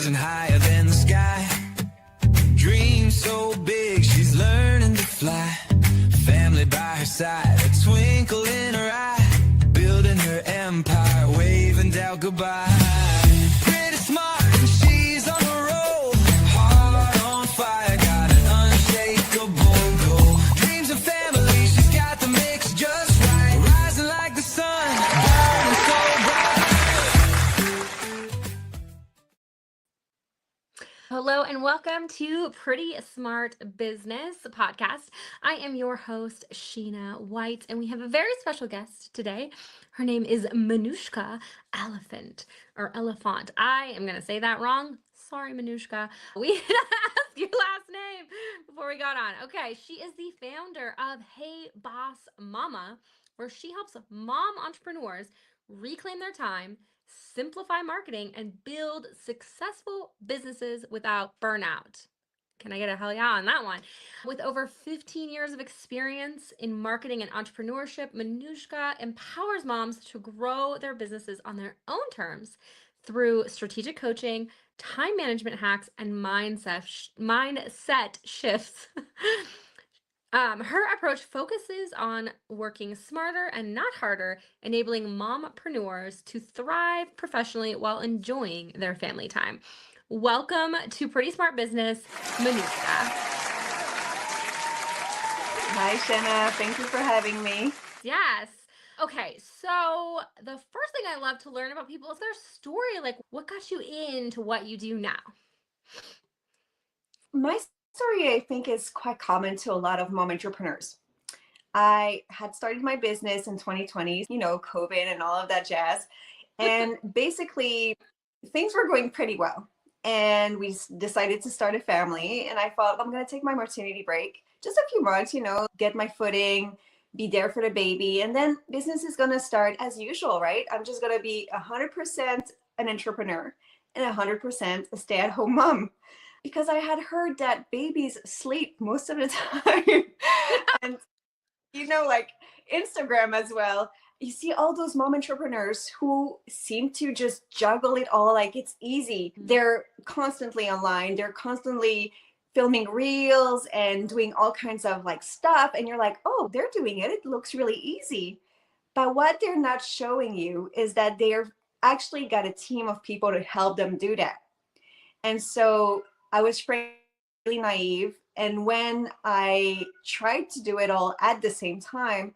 rising higher than the sky. Dream so big, she's learning to fly. Family by her side, a twinkle in her eye. Building her empire, waving down goodbye. Pretty smart, and she's on a roll. Heart on fire, got an unshakable goal. Dreams of family, she's got the mix just right. Rising like the sun, burning so bright. Hello and welcome to Pretty Smart Business Podcast. I am your host, Sheena White, and we have a very special guest today. Her name is Manouchka Elefant or Elefant. I am going to say that wrong. Sorry, Manouchka. We had to ask your last name before we got on. Okay, she is the founder of Hey Boss Mama, where she helps mom entrepreneurs reclaim their time, simplify marketing, and build successful businesses without burnout. Can I get a hell yeah on that one? With over 15 years of experience in marketing and entrepreneurship, Manouchka empowers moms to grow their businesses on their own terms through strategic coaching, time management hacks, and mindset shifts. Her approach focuses on working smarter and not harder, enabling mompreneurs to thrive professionally while enjoying their family time. Welcome to Pretty Smart Business, Manouchka. Hi, Shenna. Thank you for having me. Yes. Okay, so the first thing I love to learn about people is their story. Like, what got you into what you do now? My story, I think, is quite common to a lot of mom entrepreneurs. I had started my business in 2020, COVID and all of that jazz. And basically, things were going pretty well. And we decided to start a family. And I thought, I'm going to take my maternity break, just a few months, get my footing, be there for the baby. And then business is going to start as usual, right? I'm just going to be 100% an entrepreneur and 100% a stay-at-home mom. Because I had heard that babies sleep most of the time. And, like Instagram as well, you see all those mom entrepreneurs who seem to just juggle it all like it's easy. They're constantly online. They're constantly filming reels and doing all kinds of stuff. And you're like, oh, they're doing it. It looks really easy. But what they're not showing you is that they're actually got a team of people to help them do that. And so I was really naive. And when I tried to do it all at the same time,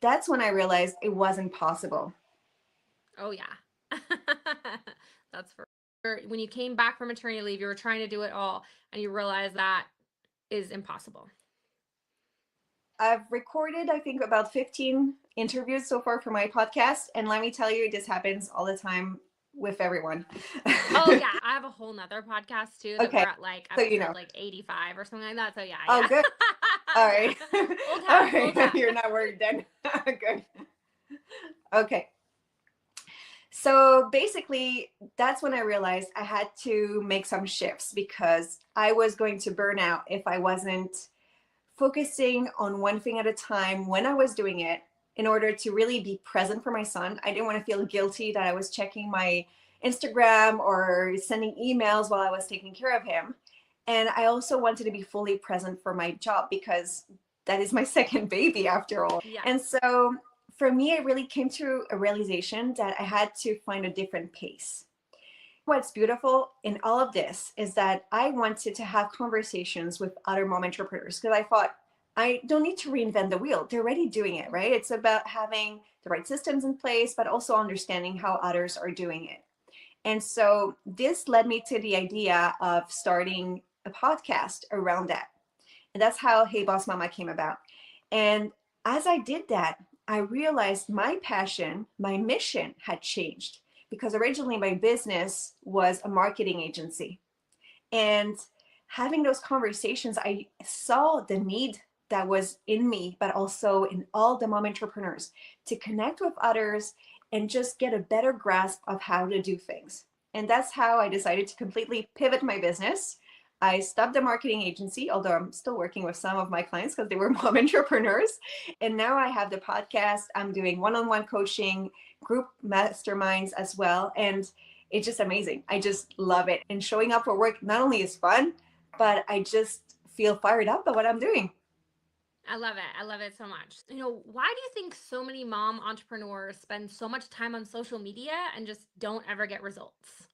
that's when I realized it wasn't possible. Oh, yeah. That's for sure. When you came back from maternity leave, you were trying to do it all and you realized that is impossible. I've recorded, I think, about 15 interviews so far for my podcast. And let me tell you, this happens all the time with everyone. Oh yeah, I have a whole nother podcast too that we're at episode 85 or something like that. So yeah. Oh, good. All right. All right. You're not worried then. Good. Okay. So basically, that's when I realized I had to make some shifts because I was going to burn out if I wasn't focusing on one thing at a time when I was doing it. In order to really be present for my son. I didn't want to feel guilty that I was checking my Instagram or sending emails while I was taking care of him. And I also wanted to be fully present for my job because that is my second baby after all. Yeah. And so for me, it really came to a realization that I had to find a different pace. What's beautiful in all of this is that I wanted to have conversations with other mom entrepreneurs because I thought, I don't need to reinvent the wheel. They're already doing it, right? It's about having the right systems in place, but also understanding how others are doing it. And so this led me to the idea of starting a podcast around that. And that's how Hey Boss Mama came about. And as I did that, I realized my passion, my mission had changed because originally my business was a marketing agency. And having those conversations, I saw the need that was in me, but also in all the mom entrepreneurs to connect with others and just get a better grasp of how to do things. And that's how I decided to completely pivot my business. I stopped the marketing agency, although I'm still working with some of my clients because they were mom entrepreneurs. And now I have the podcast. I'm doing one-on-one coaching, group masterminds as well. And it's just amazing. I just love it. And showing up for work not only is fun, but I just feel fired up by what I'm doing. I love it. I love it so much. Why do you think so many mom entrepreneurs spend so much time on social media and just don't ever get results?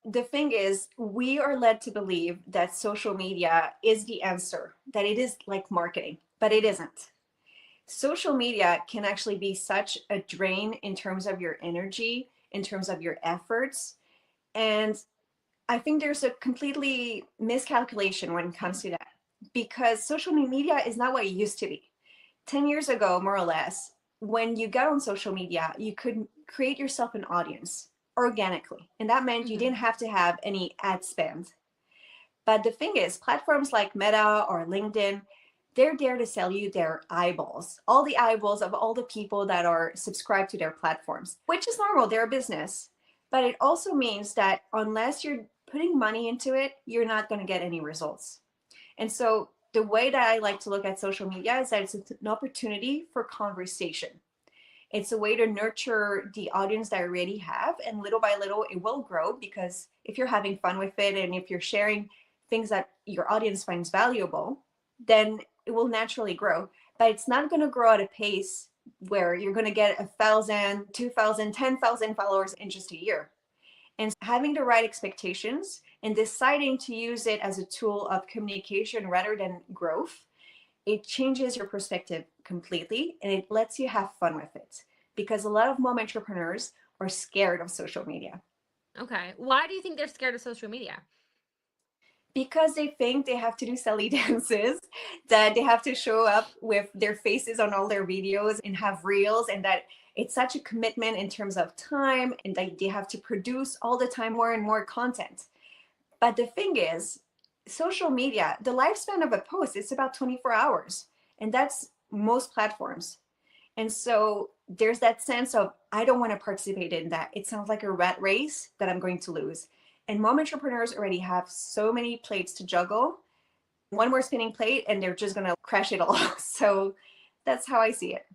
The thing is, we are led to believe that social media is the answer, that it is like marketing, but it isn't. Social media can actually be such a drain in terms of your energy, in terms of your efforts. And I think there's a completely miscalculation when it comes to that, because social media is not what it used to be. 10 years ago, more or less, when you got on social media, you could create yourself an audience organically. And that meant you didn't have to have any ad spend. But the thing is, platforms like Meta or LinkedIn, they're there to sell you their eyeballs, all the eyeballs of all the people that are subscribed to their platforms, which is normal. They're a business. But it also means that unless you're putting money into it, you're not going to get any results. And so the way that I like to look at social media is that it's an opportunity for conversation. It's a way to nurture the audience that I already have, and little by little it will grow, because if you're having fun with it and if you're sharing things that your audience finds valuable, then it will naturally grow. But it's not going to grow at a pace where you're going to get 1,000, 2,000, 10,000 followers in just a year. And having the right expectations and deciding to use it as a tool of communication rather than growth, it changes your perspective completely, and it lets you have fun with it, because a lot of mom entrepreneurs are scared of social media. Okay. Why do you think they're scared of social media? Because they think they have to do silly dances, that they have to show up with their faces on all their videos and have reels, and that it's such a commitment in terms of time, and that they have to produce all the time more and more content. But the thing is, social media, the lifespan of a post is about 24 hours, and that's most platforms. And so there's that sense of, I don't want to participate in that. It sounds like a rat race that I'm going to lose. And mom entrepreneurs already have so many plates to juggle. One more spinning plate and they're just going to crash it all. So that's how I see it.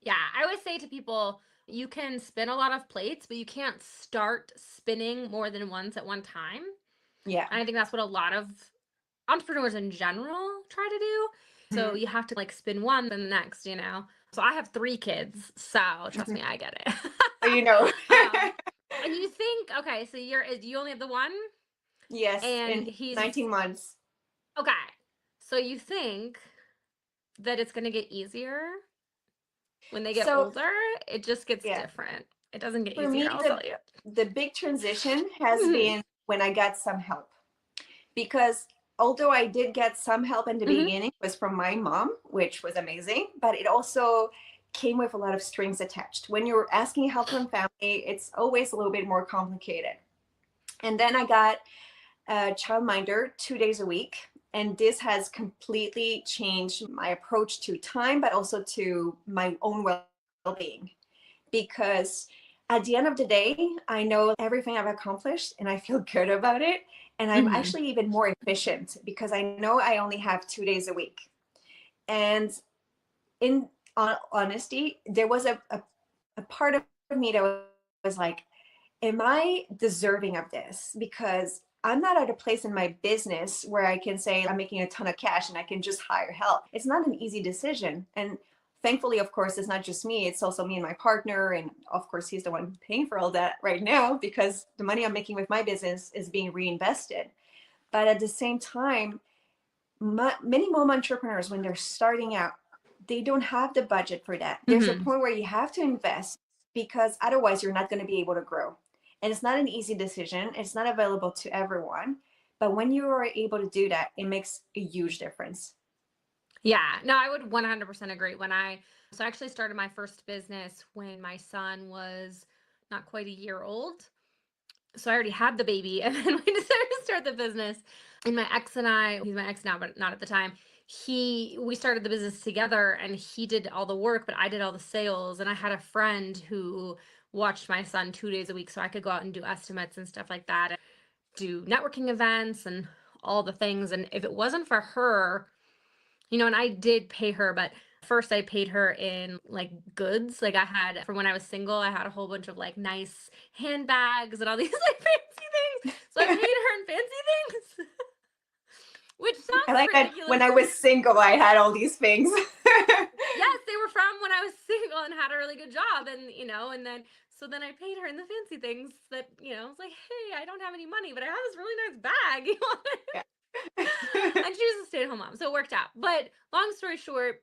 Yeah, I always say to people, you can spin a lot of plates, but you can't start spinning more than once at one time. Yeah. And I think that's what a lot of entrepreneurs in general try to do. So you have to like spin one, then the next. So I have 3 kids, so trust me, I get it. So you know. And you think, okay, so you only have the one? Yes, And in he's 19 months. okay. So you think that it's going to get easier when they get So older? It just gets yeah, different. It doesn't get for me, easier, I'll tell you. the big transition has Mhm. been when I got some help. Because although I did get some help in the Mhm. beginning, it was from my mom, which was amazing, but it also came with a lot of strings attached. When you're asking help from family, it's always a little bit more complicated. And then I got a childminder 2 days a week. And this has completely changed my approach to time, but also to my own well-being. Because at the end of the day, I know everything I've accomplished and I feel good about it. And I'm Mhm. actually even more efficient because I know I only have 2 days a week. And in honesty, there was a part of me that was like, am I deserving of this? Because I'm not at a place in my business where I can say I'm making a ton of cash and I can just hire help. It's not an easy decision. And thankfully, of course, it's not just me, it's also me and my partner. And of course, he's the one paying for all that right now, because the money I'm making with my business is being reinvested. But at the same time, many mom entrepreneurs, when they're starting out, they don't have the budget for that. There's a Mhm. point where you have to invest, because otherwise you're not going to be able to grow. And it's not an easy decision. It's not available to everyone. But when you are able to do that, it makes a huge difference. Yeah, no, I would 100% agree. So I actually started my first business when my son was not quite a year old. So I already had the baby, and then we decided to start the business. And my ex and I, he's my ex now, but not at the time, we started the business together, and he did all the work, but I did all the sales. And I had a friend who watched my son 2 days a week so I could go out and do estimates and stuff like that, and do networking events and all the things. And if it wasn't for her, and I did pay her, but First, I paid her in like goods. Like I had, from when I was single, I had a whole bunch of like nice handbags and all these like fancy things. So I paid her in fancy things, which I sounds like that ridiculous. when I was single, I had all these things. Yes, they were from when I was single and had a really good job. And, and then, so then I paid her in the fancy things that, I was like, hey, I don't have any money, but I have this really nice bag. Yeah. And she was a stay-at-home mom, so it worked out. But long story short,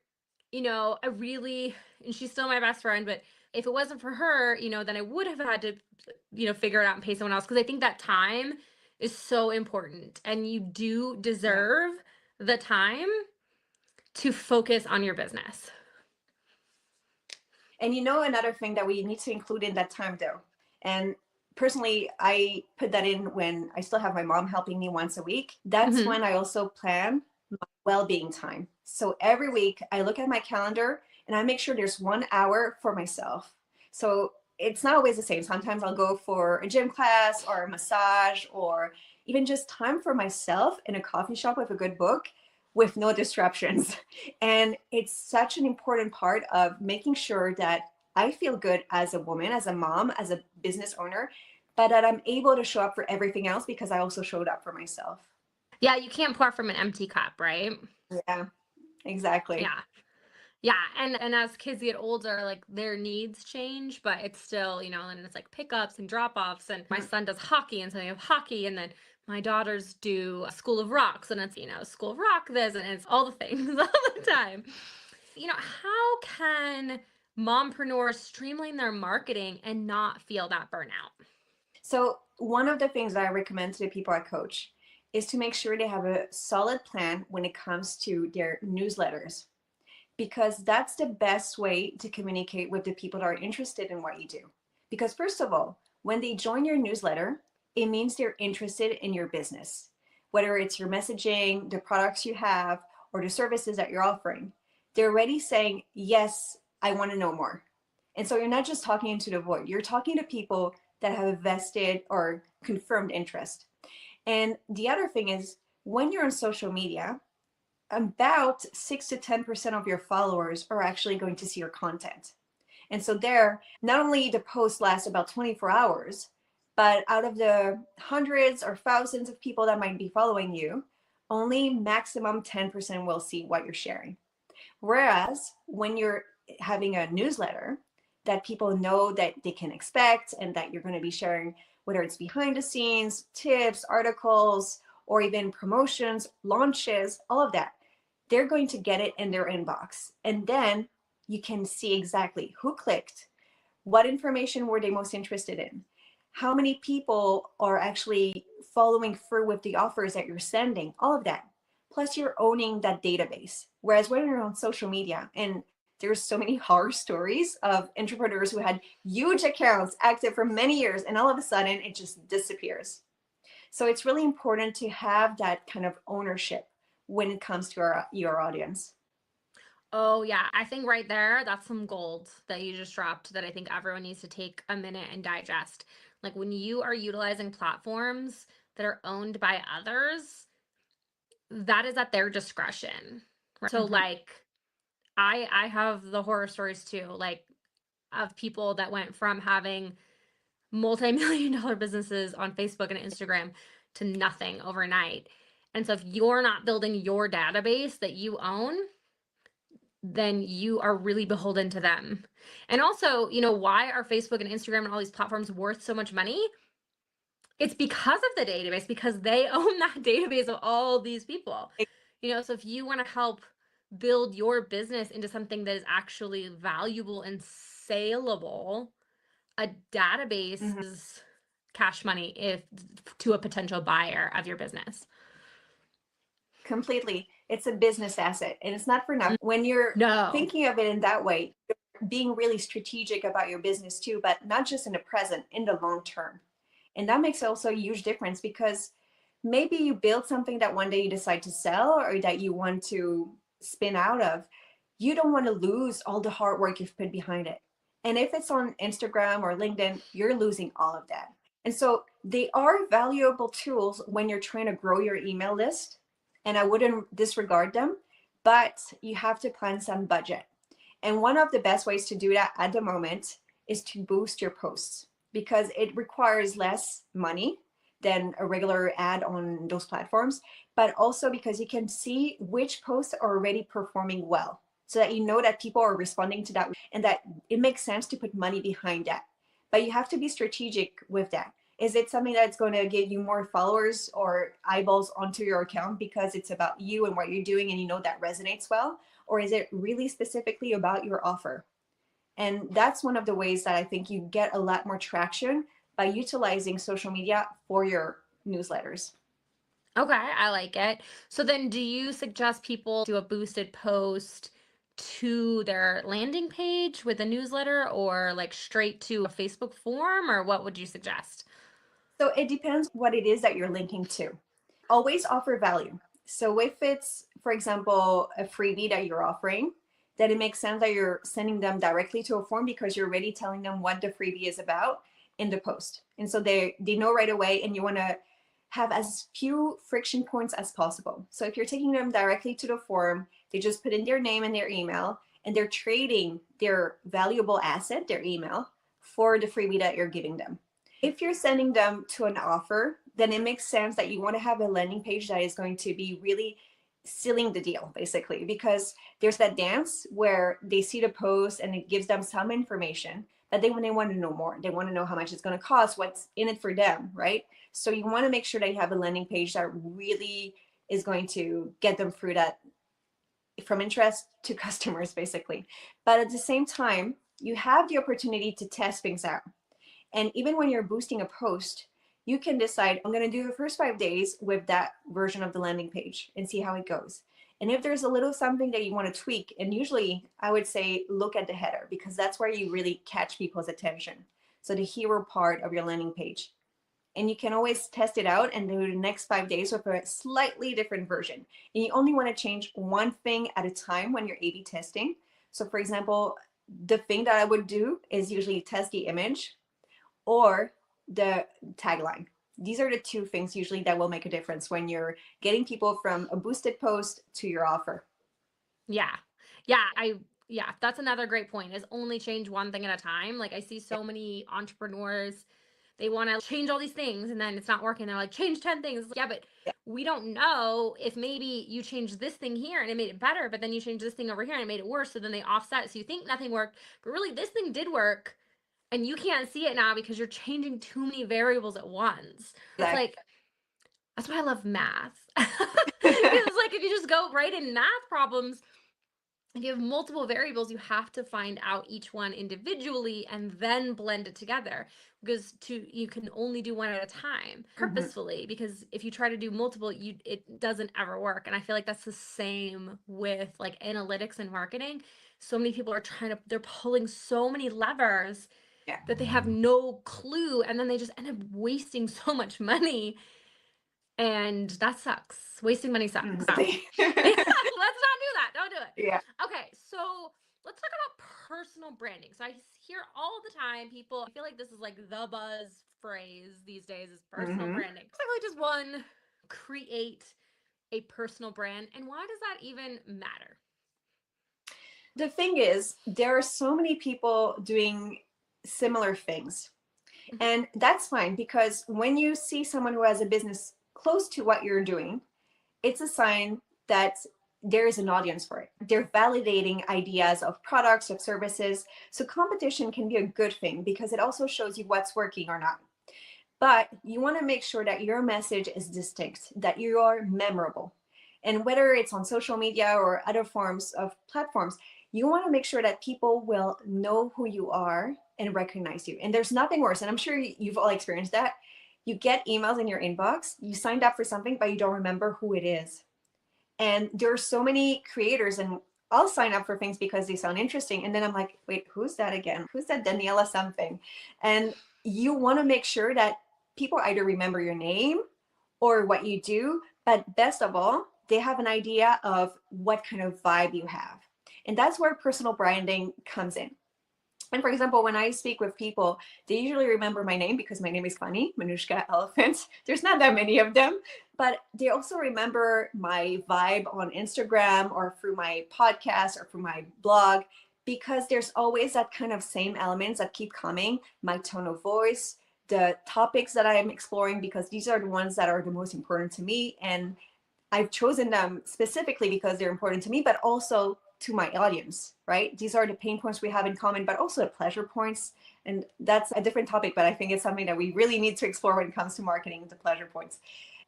I really, and she's still my best friend, but if it wasn't for her, then I would have had to, figure it out and pay someone else. Because I think that time is so important, and you do deserve the time to focus on your business. And another thing that we need to include in that time though, and personally, I put that in when I still have my mom helping me once a week. That's when I also plan my well-being time. So every week I look at my calendar and I make sure there's 1 hour for myself. So it's not always the same. Sometimes I'll go for a gym class or a massage, or even just time for myself in a coffee shop with a good book with no disruptions. And it's such an important part of making sure that I feel good as a woman, as a mom, as a business owner, but that I'm able to show up for everything else because I also showed up for myself. Yeah, you can't pour from an empty cup, right? Yeah, exactly. Yeah. Yeah, and as kids get older, like their needs change, but it's still, and it's like pickups and drop-offs. And my son does hockey, and so they have hockey, and then my daughters do a School of Rocks, and it's, School of Rock this, and it's all the things all the time. How can mompreneurs streamline their marketing and not feel that burnout? So one of the things that I recommend to the people I coach is to make sure they have a solid plan when it comes to their newsletters, because that's the best way to communicate with the people that are interested in what you do. Because first of all, when they join your newsletter, it means they're interested in your business, whether it's your messaging, the products you have, or the services that you're offering. They're already saying, yes, I want to know more. And so you're not just talking into the void, you're talking to people that have a vested or confirmed interest. And the other thing is, when you're on social media, about 6 to 10% of your followers are actually going to see your content. And so there, not only the post lasts about 24 hours, but out of the hundreds or thousands of people that might be following you, only maximum 10% will see what you're sharing. Whereas when you're having a newsletter that people know that they can expect, and that you're going to be sharing, whether it's behind the scenes, tips, articles, or even promotions, launches, all of that, they're going to get it in their inbox. And then you can see exactly who clicked, what information were they most interested in, how many people are actually following through with the offers that you're sending, all of that. Plus you're owning that database. Whereas when you're on social media, and there's so many horror stories of entrepreneurs who had huge accounts active for many years, and all of a sudden it just disappears. So it's really important to have that kind of ownership when it comes to your audience. Oh, yeah. I think right there, that's some gold that you just dropped that I think everyone needs to take a minute and digest. Like when you are utilizing platforms that are owned by others, that is at their discretion. Right? So like I have the horror stories too, like of people that went from having multi-million dollar businesses on Facebook and Instagram to nothing overnight. And so if you're not building your database that you own, then you are really beholden to them. And also, why are Facebook and Instagram and all these platforms worth so much money? It's because of the database, because they own that database of all these people. So if you want to help build your business into something that is actually valuable and saleable, a database is cash money if to a potential buyer of your business. Completely. It's a business asset, and it's not for nothing. When you're thinking of it in that way, you're being really strategic about your business too, but not just in the present, in the long term. And that makes also a huge difference, because maybe you build something that one day you decide to sell, or that you want to spin out of. You don't want to lose all the hard work you've put behind it. And if it's on Instagram or LinkedIn, you're losing all of that. And so they are valuable tools when you're trying to grow your email list, and I wouldn't disregard them. but you have to plan some budget. And one of the best ways to do that at the moment is to boost your posts, because it requires less money than a regular ad on those platforms, but also because you can see which posts are already performing well, so that you know that people are responding to that and that it makes sense to put money behind that. But you have to be strategic with that. Is it something that's going to give you more followers or eyeballs onto your account because it's about you and what you're doing and you know that resonates well? Or is it really specifically about your offer? And that's one of the ways that I think you get a lot more traction by utilizing social media for your newsletters. Okay, I like it. So then do you suggest people do a boosted post to their landing page with a newsletter, or like straight to a Facebook form, or what would you suggest? So it depends what it is that you're linking to. Always offer value. So if it's, for example, a freebie that you're offering, then it makes sense that you're sending them directly to a form, because you're already telling them what the freebie is about in the post. And so they know right away, and you want to have as few friction points as possible. So if you're taking them directly to the form, they just put in their name and their email, and they're trading their valuable asset, their email, for the freebie that you're giving them. If you're sending them to an offer, then it makes sense that you want to have a landing page that is going to be really sealing the deal, basically, because there's that dance where they see the post and it gives them some information, but they want to know more. They want to know how much it's going to cost, what's in it for them, right? So you want to make sure that you have a landing page that really is going to get them through that, from interest to customers, basically. But at the same time, you have the opportunity to test things out. And even when you're boosting a post, you can decide, I'm going to do the first 5 days with that version of the landing page and see how it goes. And if there's a little something that you want to tweak, and usually I would say look at the header, because that's where you really catch people's attention. So the hero part of your landing page. And you can always test it out and do the next 5 days with a slightly different version. And you only want to change one thing at a time when you're A/B testing. So for example, the thing that I would do is usually test the image or the tagline. These are the two things usually that will make a difference when you're getting people from a boosted post to your offer. Yeah. Yeah, that's another great point, is only change one thing at a time. Like I see so many entrepreneurs, they want to change all these things and then it's not working. They're like, change 10 things. Yeah, but we don't know if maybe you changed this thing here and it made it better, but then you changed this thing over here and it made it worse. So then they offset. So you think nothing worked, but really this thing did work. And you can't see it now because you're changing too many variables at once. It's like, that's why I love math. Because like if you just go right in math problems, if you have multiple variables, you have to find out each one individually and then blend it together, because you can only do one at a time purposefully, because if you try to do multiple, it doesn't ever work. And I feel like that's the same with like analytics and marketing. So many people are they're pulling so many levers that they have no clue, and then they just end up wasting so much money. And that sucks. Wasting money sucks. Let's not do that. Don't do it. Yeah. Okay, so let's talk about personal branding. So I hear all the time people, I feel like this is like the buzz phrase these days, is personal branding. It's like just one, create a personal brand. And why does that even matter? The thing is, there are so many people doing similar things. And that's fine, because when you see someone who has a business close to what you're doing, it's a sign that there is an audience for it. They're validating ideas of products, of services. So competition can be a good thing, because it also shows you what's working or not. But you want to make sure that your message is distinct, that you are memorable. And whether it's on social media or other forms of platforms, you want to make sure that people will know who you are and recognize you. And there's nothing worse, and I'm sure you've all experienced that. You get emails in your inbox, you signed up for something, but you don't remember who it is. And there are so many creators, and I'll sign up for things because they sound interesting. And then I'm like, wait, who's that again? Who's that Daniela something? And you want to make sure that people either remember your name or what you do, but best of all, they have an idea of what kind of vibe you have. And that's where personal branding comes in. And for example, when I speak with people, they usually remember my name because my name is funny, Manouchka, Elefant. There's not that many of them, but they also remember my vibe on Instagram or through my podcast or through my blog, because there's always that kind of same elements that keep coming, my tone of voice, the topics that I am exploring, because these are the ones that are the most important to me. And I've chosen them specifically because they're important to me, but also to my audience, right? These are the pain points we have in common, but also the pleasure points. And that's a different topic, but I think it's something that we really need to explore when it comes to marketing, the pleasure points.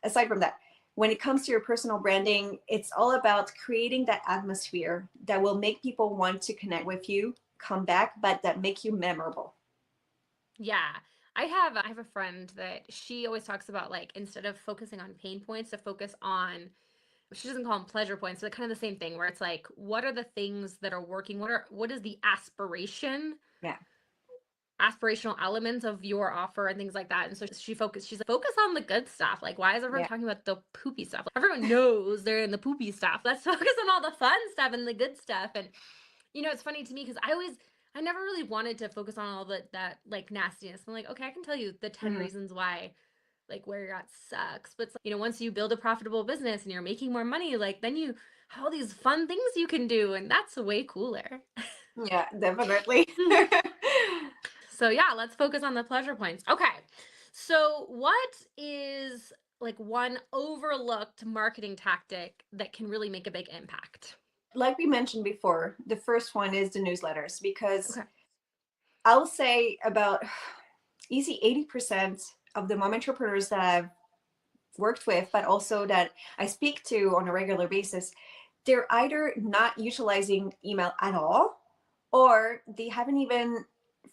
Aside from that, when it comes to your personal branding, it's all about creating that atmosphere that will make people want to connect with you, come back, but that make you memorable. Yeah. I have a friend that she always talks about, like, instead of focusing on pain points, to focus on, she doesn't call them pleasure points, but kind of the same thing, where it's like, what are the things that are working? What is the Yeah. aspirational elements of your offer and things like that. And so she's like, focus on the good stuff. Like, why is everyone Yeah. talking about the poopy stuff? Like, everyone knows they're in the poopy stuff. Let's focus on all the fun stuff and the good stuff. And it's funny to me because I never really wanted to focus on all that like nastiness. I'm like, okay, I can tell you the 10 Mhm. reasons why, like, where you're at sucks. But once you build a profitable business and you're making more money, like, then you have all these fun things you can do, and that's way cooler. Yeah, definitely. So yeah, let's focus on the pleasure points. Okay. So what is, like, one overlooked marketing tactic that can really make a big impact? Like we mentioned before, the first one is the newsletters, because Okay. I'll say about easy 80% of the mom entrepreneurs that I've worked with, but also that I speak to on a regular basis, they're either not utilizing email at all, or they haven't even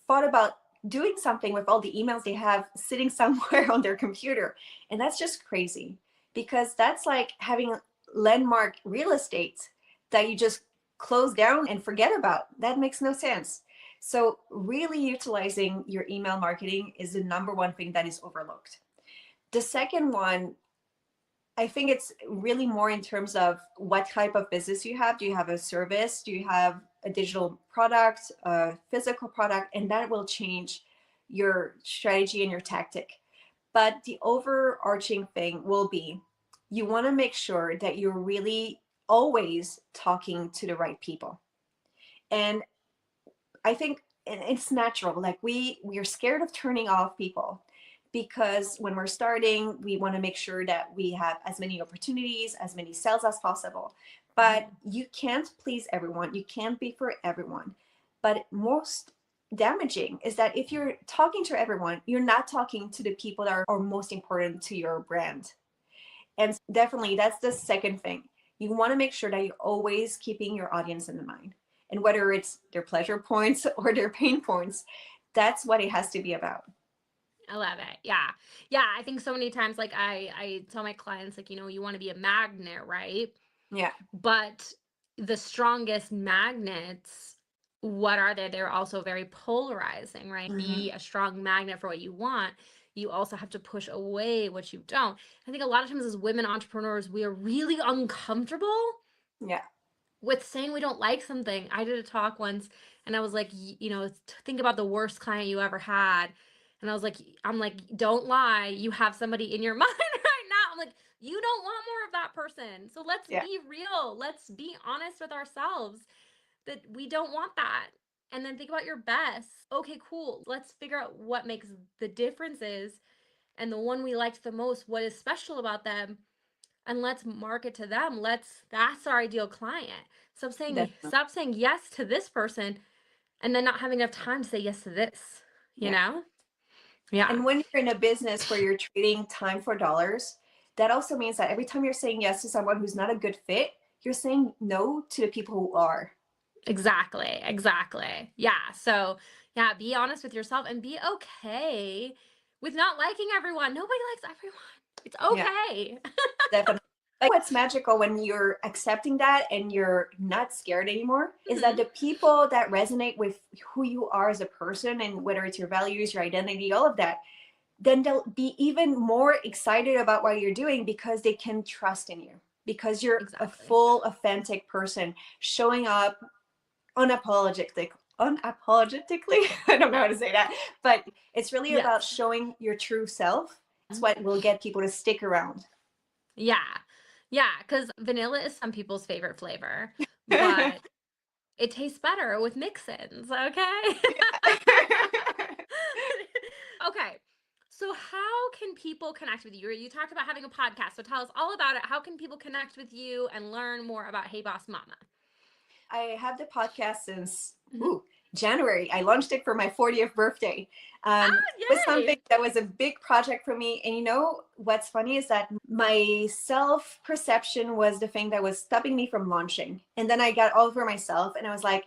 thought about doing something with all the emails they have sitting somewhere on their computer. And that's just crazy, because that's like having landmark real estate that you just close down and forget about. That makes no sense. So really utilizing your email marketing is the number one thing that is overlooked. The second one, I think it's really more in terms of what type of business you have. Do you have a service? Do you have a digital product, a physical product? And that will change your strategy and your tactic. But the overarching thing will be, you want to make sure that you're really always talking to the right people. And I think it's natural. Like we're scared of turning off people, because when we're starting, we want to make sure that we have as many opportunities, as many sales as possible. But you can't please everyone. You can't be for everyone. But most damaging is that if you're talking to everyone, you're not talking to the people that are most important to your brand. And definitely that's the second thing. You want to make sure that you're always keeping your audience in mind. And whether it's their pleasure points or their pain points, that's what it has to be about. I love it. Yeah. Yeah. I think so many times, like, I tell my clients, like, you want to be a magnet, right? Yeah. But the strongest magnets, what are they? They're also very polarizing, right? Mm-hmm. Be a strong magnet for what you want. You also have to push away what you don't. I think a lot of times as women entrepreneurs, we are really uncomfortable Yeah. with saying we don't like something. I did a talk once and I was like, think about the worst client you ever had. And I'm like, don't lie. You have somebody in your mind right now. I'm like, you don't want more of that person. So let's Yeah. be real. Let's be honest with ourselves that we don't want that. And then think about your best. Okay, cool. Let's figure out what makes the differences, and the one we liked the most, what is special about them, and let's market to them. That's our ideal client. Definitely. Stop saying yes to this person and then not having enough time to say yes to this, you Yeah. know? Yeah. And when you're in a business where you're trading time for dollars, that also means that every time you're saying yes to someone who's not a good fit, you're saying no to the people who are. Exactly. Exactly. Yeah. So, yeah, be honest with yourself and be okay with not liking everyone. Nobody likes everyone. It's Yeah. okay. Definitely. Like what's magical when you're accepting that and you're not scared anymore is that Mhm. the people that resonate with who you are as a person, and whether it's your values, your identity, all of that, then they'll be even more excited about what you're doing because they can trust in you, because you're a Exactly. full authentic person showing up unapologetic unapologetically. I don't know how to say that, but it's really Yes. about showing your true self. That's what will get people to stick around. Yeah. Yeah. Because vanilla is some people's favorite flavor, but it tastes better with mix-ins. Okay. Okay. So how can people connect with you? You talked about having a podcast, so tell us all about it. How can people connect with you and learn more about Hey Boss Mama? I have the podcast since Mhm. January. I launched it for my 40th birthday. It was something Yay. that was a big project for me. And you know what's funny is that my self perception was the thing that was stopping me from launching. And then I got over myself and I was like,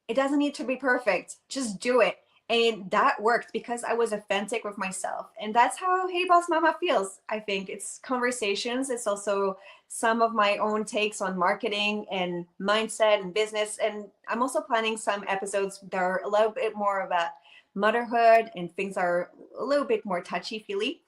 it doesn't need to be perfect. Just do it. And that worked because I was authentic with myself. And that's how Hey Boss Mama feels. I think it's conversations. It's also some of my own takes on marketing and mindset and business. And I'm also planning some episodes that are a little bit more about motherhood and things are a little bit more touchy feely.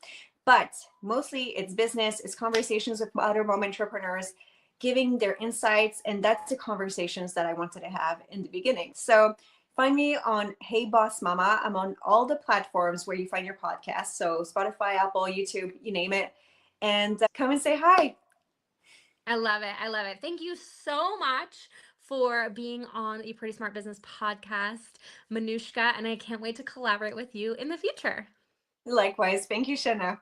But mostly it's business, it's conversations with other mom entrepreneurs, giving their insights. And that's the conversations that I wanted to have in the beginning. So find me on Hey Boss Mama. I'm on all the platforms where you find your podcast. So Spotify, Apple, YouTube, you name it. And come and say hi. I love it. I love it. Thank you so much for being on the Pretty Smart Business podcast, Manouchka, and I can't wait to collaborate with you in the future. Likewise. Thank you, Shanna.